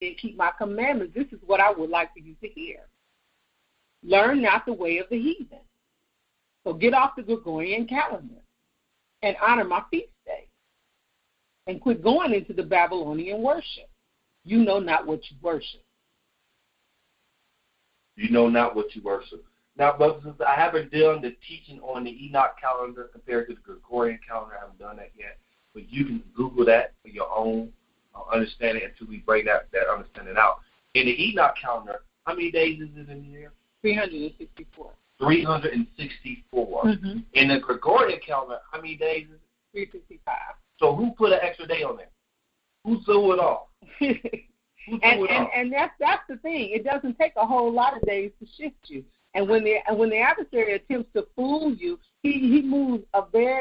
and keep my commandments, this is what I would like for you to hear. Learn not the way of the heathen. So get off the Gregorian calendar and honor my feast days. And quit going into the Babylonian worship. You know not what you worship. You know not what you worship. Now, brothers and sisters, I haven't done the teaching on the Enoch calendar compared to the Gregorian calendar. I haven't done that yet. But you can Google that for your own understanding until we bring that understanding out. In the Enoch calendar, how many days is it in the year? 364. 364. Mm-hmm. In the Gregorian calendar, how many days is it? 365. So who put an extra day on there? Who threw it off? And that's the thing. It doesn't take a whole lot of days to shift you. And when the adversary attempts to fool you, he moves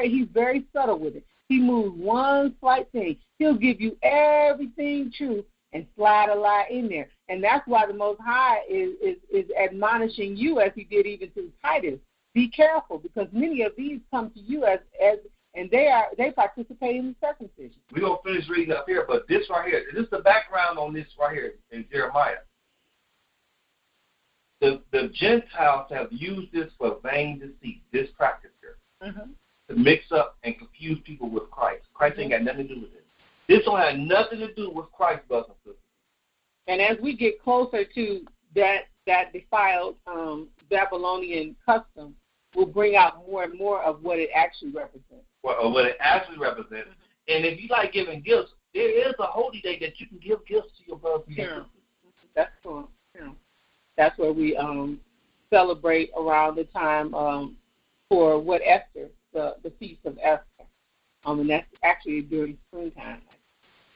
he's very subtle with it. He moves one slight thing. He'll give you everything true and slide a lie in there. And that's why the Most High is admonishing you, as he did even to Titus. Be careful, because many of these come to you and they participate in the circumcision. We're going to finish reading up here, but this right here, this is the background on this right here in Jeremiah. The Gentiles have used this for vain deceit, this practice here, to mix up and confuse people with Christ. Christ ain't got nothing to do with it. This don't have nothing to do with Christ, brothers and sisters. And as we get closer to that defiled Babylonian custom, we'll bring out more and more of what it actually represents. Or what it actually represents. And if you like giving gifts, there is a holy day that you can give gifts to your brothers and sisters. That's cool. Yeah. That's where we celebrate around the time for what Esther, the Feast of Esther. And that's actually during springtime.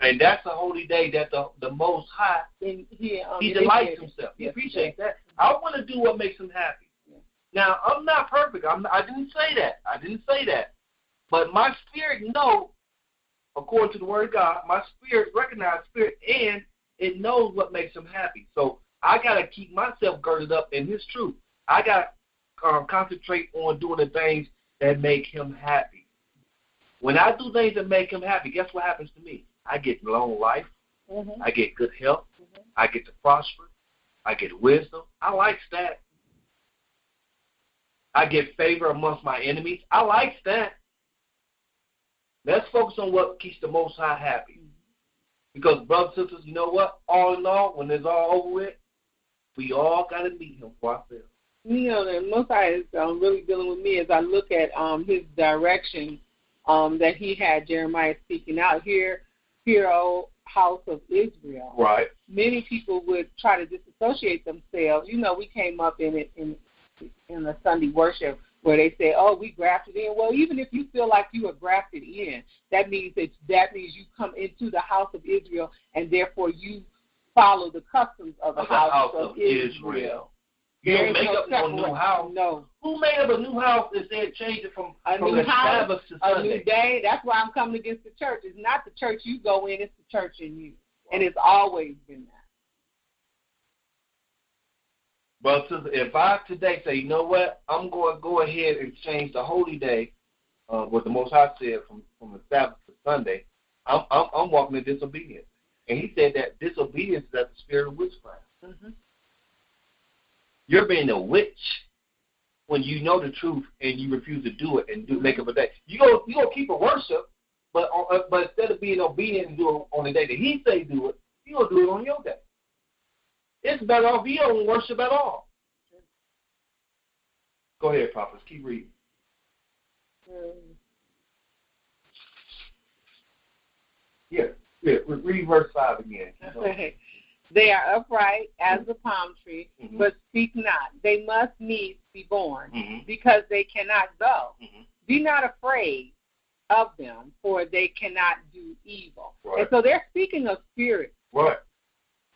And that's a holy day that the Most High, he delights himself. He appreciates that. I want to do what makes him happy. Yeah. Now, I'm not perfect. I didn't say that. But my spirit knows, according to the Word of God, my spirit recognizes spirit, and it knows what makes him happy. So I got to keep myself girded up in his truth. I got to concentrate on doing the things that make him happy. When I do things that make him happy, guess what happens to me? I get long life. I get good health. I get to prosper. I get wisdom. I like that. I get favor amongst my enemies. I like that. Let's focus on what keeps the Most High happy. Because, brothers and sisters, you know what? All in all, when it's all over with, we all got to meet him for ourselves. You know, the Most High is really dealing with me as I look at his direction that he had Jeremiah speaking out here, O house of Israel. Right. Many people would try to disassociate themselves. You know, we came up in it in the Sunday worship where they say, "Oh, we grafted in." Well, even if you feel like you are grafted in, that means you come into the house of Israel, and therefore you follow the customs of the house of Israel. You don't make up no new house. No. Who made up a new house and said change it from the Sabbath to Sunday? A new day. That's why I'm coming against the church. It's not the church you go in, it's the church in you. And it's always been that. But if I today say, you know what, I'm going to go ahead and change the holy day, what the Most High said, from the Sabbath to Sunday, I'm walking in disobedience. And he said that disobedience is at the spirit of witchcraft. You're being a witch when you know the truth and you refuse to do it and make up a day. You go keep a worship, but instead of being obedient and do it on the day that he say do it, you gonna do it on your day. It's better off you don't worship at all. Go ahead, prophets. Keep reading. Read verse 5 again. They are upright as the palm tree, but speak not. They must needs be born, because they cannot go. Be not afraid of them, for they cannot do evil. Right. And so they're speaking of spirits. Right.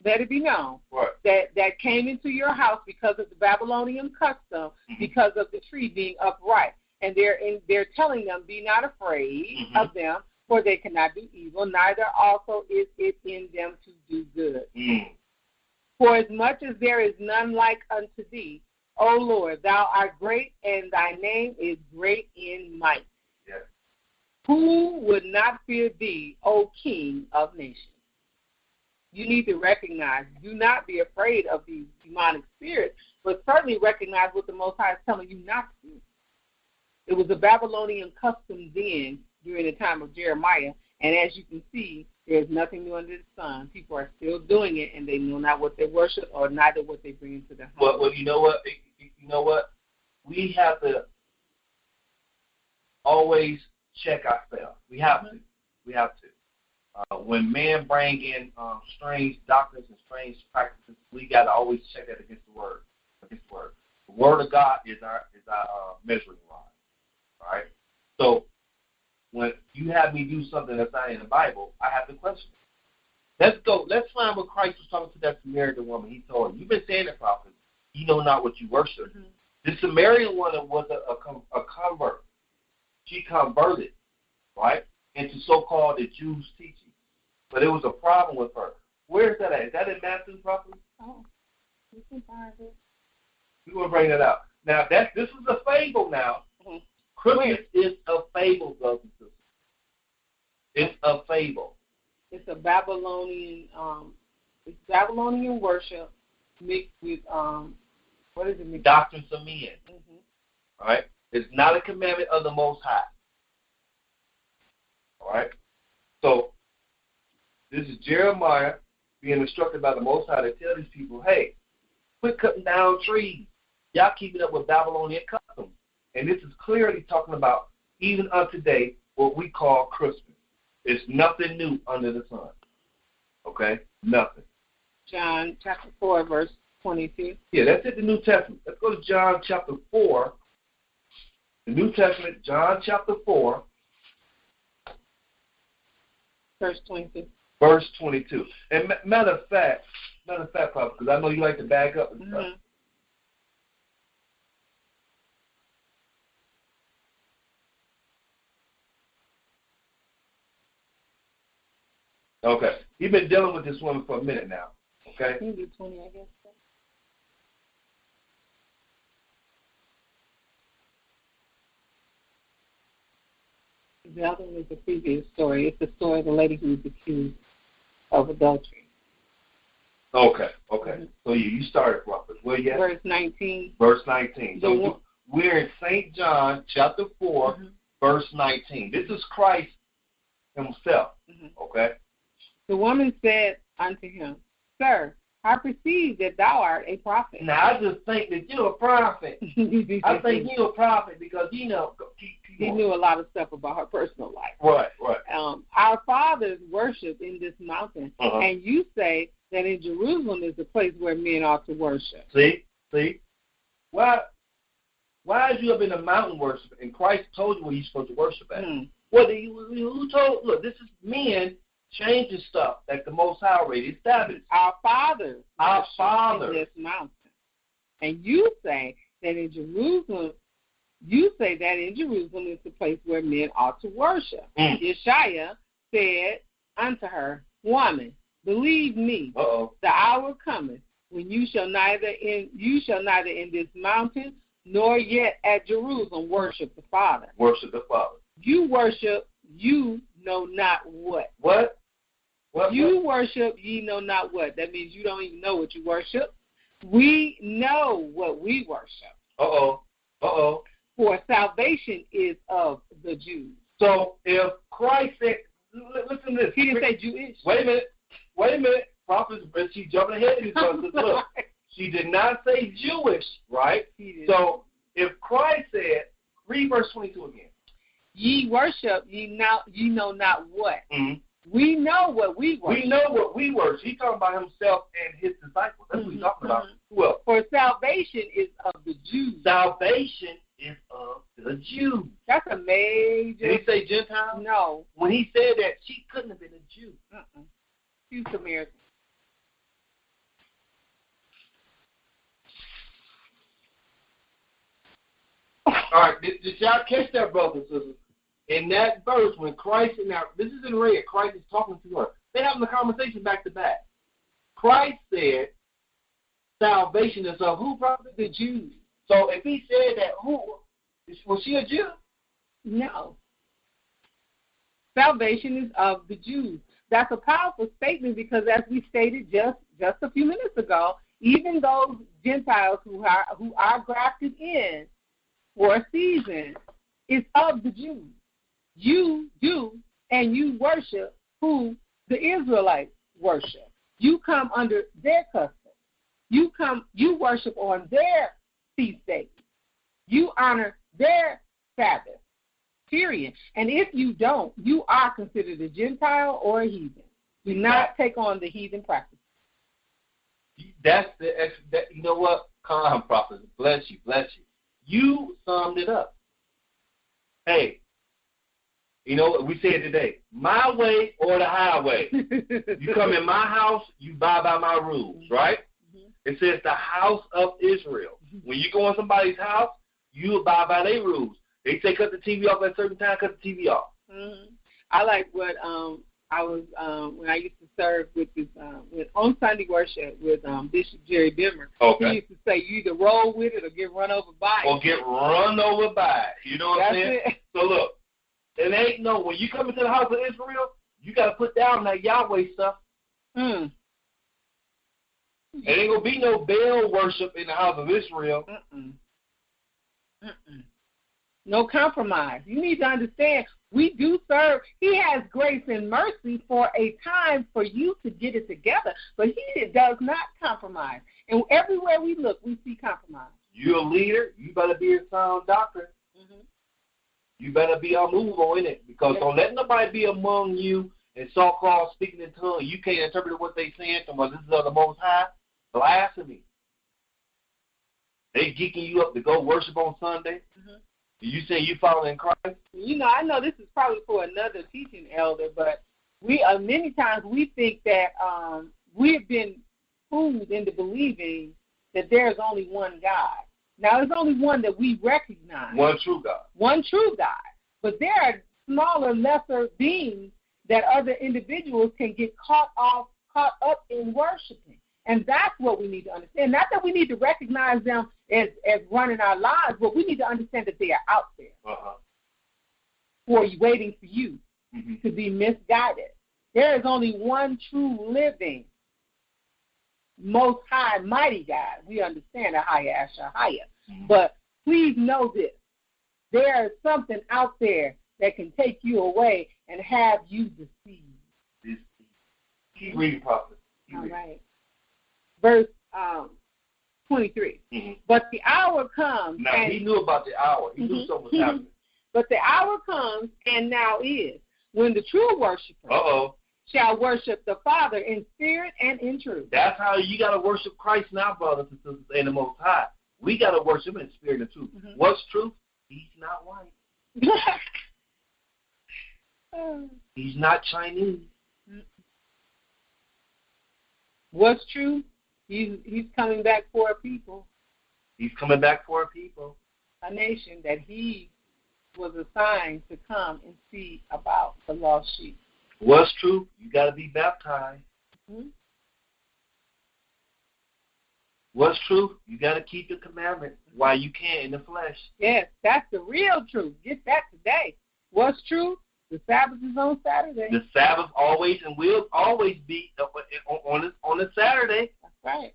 Let it be known that came into your house because of the Babylonian custom, because of the tree being upright. And they're telling them, be not afraid of them, for they cannot do evil, neither also is it in them to do good. For as much as there is none like unto thee, O Lord, thou art great, and thy name is great in might. Yes. Who would not fear thee, O King of nations? you need to recognize. Do not be afraid of these demonic spirits, but certainly recognize what the Most High is telling you not to do. It was a Babylonian custom then during the time of Jeremiah, and as you can see, there's nothing new under the sun. People are still doing it, and they know not what they worship or neither what they bring into their home. Well, you know what? We have to always check ourselves. We have to. We have to. When men bring in strange doctrines and strange practices, we got to always check that against the word. The word of God is our measuring rod. All right. So when you have me do something that's not in the Bible, I have to question it. Let's go. Let's find what Christ was talking to that Samaritan woman. He told her, "You've been saying it, prophet. You know not what you worship." Mm-hmm. The Samaritan woman was a convert. She converted, right, into so-called the Jews' teaching. But it was a problem with her. Where is that at? Is that in Matthew, prophet? Oh, you can find it. We're going to bring that out. Now, this is a fable now. Mm-hmm. Christmas is a fable, brothers and sisters. It's a fable. It's a Babylonian, worship mixed with, what is it? Doctrines of men. Mm-hmm. All right? It's not a commandment of the Most High. All right? So, this is Jeremiah being instructed by the Most High to tell these people, hey, quit cutting down trees. Y'all keeping up with Babylonian customs. And this is clearly talking about, even up to date, what we call Christmas. It's nothing new under the sun. Okay? Nothing. John chapter 4, verse 22. Yeah, that's it, the New Testament. Let's go to John chapter 4. The New Testament, John chapter 4. Verse 22. Verse 22. And matter of fact, Prophet, because I know you like to back up and stuff. Mm-hmm. Okay. You've been dealing with this woman for a minute now. Okay? Maybe 20, I guess. The other one is the previous story. It's the story of the lady who was accused of adultery. Okay. Mm-hmm. So you started, Prophet. Well, yes. Verse 19. Verse 19. So we're in St. John chapter 4, mm-hmm. verse 19. This is Christ himself. Mm-hmm. Okay? The woman said unto him, Sir, I perceive that thou art a prophet. Now, I just think that you're a prophet. I think you're a prophet because, he knew a lot of stuff about her personal life. Right. Our fathers worship in this mountain, uh-huh. and you say that in Jerusalem is the place where men ought to worship. See? Why is you up in the mountain worship, and Christ told you where you're supposed to worship at? Who told? Look, this is men changing stuff that the Most High already established. Our fathers in this mountain. And you say that in Jerusalem is the place where men ought to worship. YASHAYA said unto her, Woman, believe me, the hour cometh when you shall neither in this mountain nor yet at Jerusalem worship the Father. Worship the Father. You worship, you know not what. What? You worship, ye know not what. That means you don't even know what you worship. We know what we worship. For salvation is of the Jews. So if Christ said, listen to this. He didn't say Jewish. Wait a minute. Prophet, she jumping ahead of you. Look, she did not say Jewish, right? So if Christ said, read verse 22 again. Ye worship, ye know not what. Mm-hmm. We know what we worship. We know what we worship. He's talking about himself and his disciples. That's what he's talking about. Well, for salvation is of the Jews. Salvation is of the Jews. That's a major. Did he say Gentile? No. When he said that, she couldn't have been a Jew. She's Samaritan. All right, did y'all catch that, brothers and sisters? In that verse, when Christ, now this is in red, Christ is talking to her. They're having a conversation back to back. Christ said, salvation is of who, prophet? The Jews. So if he said that, who? Was she a Jew? No. Salvation is of the Jews. that's a powerful statement because, as we stated just a few minutes ago, even those Gentiles who are grafted in for a season is of the Jews. You do, and you worship who the Israelites worship. You come under their custom. You worship on their feast days. You honor their Sabbath, period. And if you don't, you are considered a Gentile or a heathen. Do not take on the heathen practice. That's you know what? Calm, prophet. Bless you. You summed it up. Hey, you know what we said today? My way or the highway. You come in my house, you abide by my rules, right? Mm-hmm. It says the house of Israel. Mm-hmm. When you go in somebody's house, you abide by their rules. They say cut the TV off at a certain time, cut the TV off. Mm-hmm. I like what I was when I used to serve with this on Sunday worship with Bishop Jerry Dimmer. Okay. He used to say you either roll with it or get run over by it. Or get run over by it. You know what I'm saying? So look, it ain't no when you come into the house of Israel, you got to put down that Yahweh stuff. Mm. It ain't gonna be no Baal worship in the house of Israel. No compromise. You need to understand, we do serve. He has grace and mercy for a time for you to get it together, but he does not compromise. And everywhere we look, we see compromise. You're a leader. You better be a sound doctrine. Mm-hmm. You better be unmovable in it, because don't let nobody be among you and so-called speaking in tongues. You can't interpret what they saying to them. This is of the Most High. Blasphemy. They geeking you up to go worship on Sunday. Mm-hmm. You say you following Christ? You know, I know this is probably for another teaching, Elder, but we many times we think that we've been fooled into believing that there's only one God. Now, there's only one that we recognize. One true God. One true God. But there are smaller, lesser beings that other individuals can get caught up in worshiping. And that's what we need to understand. Not that we need to recognize them as running our lives, but we need to understand that they are out there for waiting for you to be misguided. There is only one true living, most high, mighty God. We understand AHIYAH. But please know this. There is something out there that can take you away and have you deceived. Keep reading, prophet. All right. Verse 23. But the hour comes. Now, he knew about the hour. He knew something was happening. But the hour comes, and now is, when the true worshiper shall worship the Father in spirit and in truth. That's how you got to worship Christ now, brothers and sisters, and the Most High. We got to worship him in spirit and truth. What's truth? He's not white. He's not Chinese. What's true? He's coming back for a people. He's coming back for a people. A nation that he was assigned to come and see about the lost sheep. What's true? You got to be baptized. What's true? You got to keep the commandment while you can in the flesh. Yes, that's the real truth. Get that today. What's true? The Sabbath is on Saturday. The Sabbath always and will always be on a Saturday. That's right.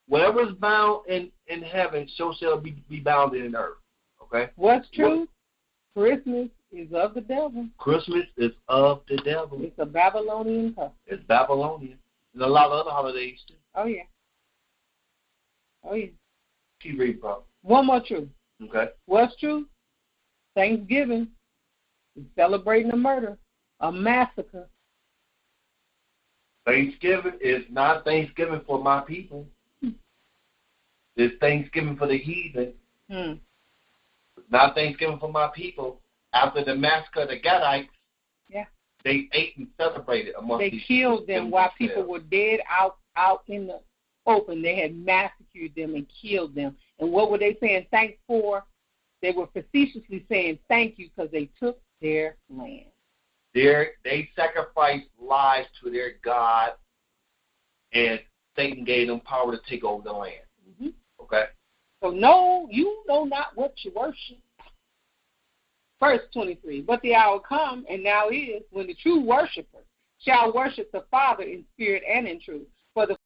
Whatever is bound in heaven, so shall be bound in earth. Okay? What's true? Christmas is of the devil. Christmas is of the devil. It's a Babylonian custom. It's Babylonian. And a lot of other holidays, too. Oh, yeah. Oh, yeah. Keep reading, bro. One more truth. Okay. What's true? Thanksgiving is celebrating a murder, a massacre. Thanksgiving is not Thanksgiving for my people. It's Thanksgiving for the heathen. It's not Thanksgiving for my people. After the massacre of the Gadites, they ate and celebrated amongst They killed them while people were dead out in the open. They had massacred them and killed them. And what were they saying thanks for? They were facetiously saying thank you because they took their land. They sacrificed lives to their God, and Satan gave them power to take over the land. Okay? So no, you know not what you worship. Verse 23, but the hour come, and now is, when the true worshipers shall worship the Father in spirit and in truth. For the